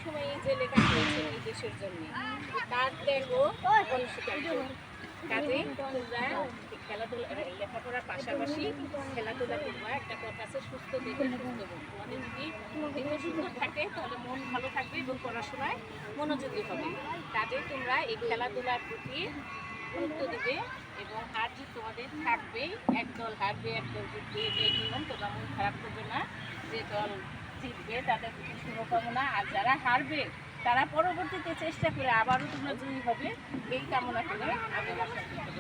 সময় এই যে লেখা হয়েছে এই দেশের জন্য তার ত্যাগও অনস্বীকার্য। কাজেই তোমরা খেলাধুলা লেখাপড়ার পাশাপাশি খেলাধুলা করবা। একটা কথা আছে, সুস্থ দেহে সুস্থ মন। তোমাদের যদি দেহ সুন্দর থাকে তাহলে মন ভালো থাকবে এবং পড়াশোনায় মনোযোগী হবে। কাজেই তোমরা এই খেলাধুলার প্রতি গুরুত্ব দিবে এবং হার জিত তোমাদের থাকবেই। একদল হারবে, একদল জিতবে, এটাই নিয়ম। তোমরা মন খারাপ করবে না। যে দল জিতবে তাদের প্রতি শুভকামনা, আর যারা হারবে তারা পরবর্তীতে চেষ্টা করে আবারও তোমরা জয়ী হবে, এই কামনা করে আমি আশা করি।